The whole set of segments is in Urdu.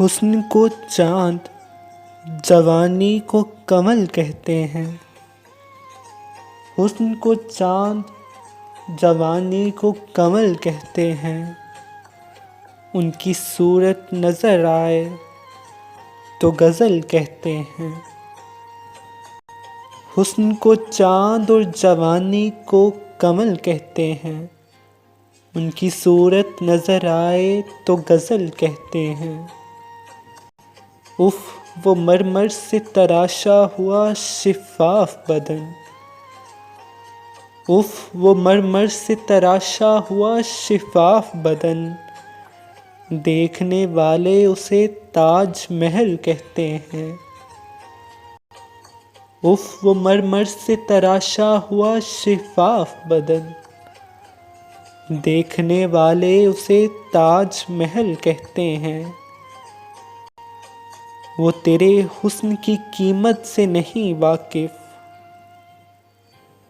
حسن کو چاند، جوانی کو کمل کہتے ہیں۔ حسن کو چاند، جوانی کو کمل کہتے ہیں۔ ان کی صورت نظر آئے تو غزل کہتے ہیں۔ حسن کو چاند اور جوانی کو کمل کہتے ہیں۔ ان کی صورت نظر آئے تو غزل کہتے ہیں۔ اف وہ مرمر سے تراشا ہوا شفاف بدن، اف وہ مرمر سے تراشا ہوا شفاف بدن، دیکھنے والے اسے تاج محل کہتے ہیں۔ اف وہ مرمر سے تراشا ہوا شفاف بدن، دیکھنے والے اسے تاج محل کہتے ہیں۔ وہ تیرے حسن کی قیمت سے نہیں واقف،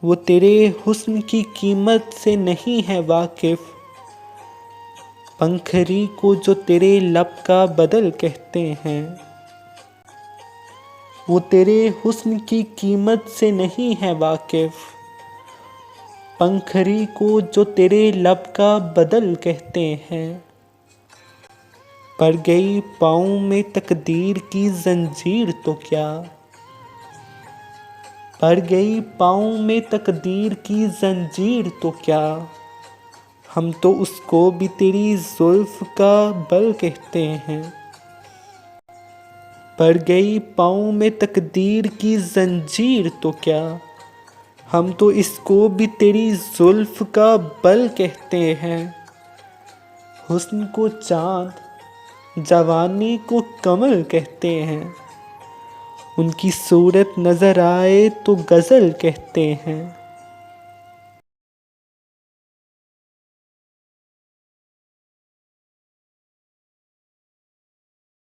وہ تیرے حسن کی قیمت سے نہیں ہے واقف، پنکھری کو جو تیرے لب کا بدل کہتے ہیں۔ وہ تیرے حسن کی قیمت سے نہیں ہے واقف، پنکھری کو جو تیرے لب کا بدل کہتے ہیں۔ پڑ گئی پاؤں میں تقدیر کی زنجیر تو کیا، پڑ گئی پاؤں میں تقدیر کی زنجیر تو کیا، ہم تو اس کو بھی تیری زلف کا بل کہتے ہیں۔ پڑ گئی پاؤں میں تقدیر کی زنجیر تو کیا، ہم تو اس کو بھی تیری زلف کا بل کہتے ہیں۔ حسن کو چاند، جوانی کو کمل کہتے ہیں۔ ان کی صورت نظر آئے تو غزل کہتے ہیں۔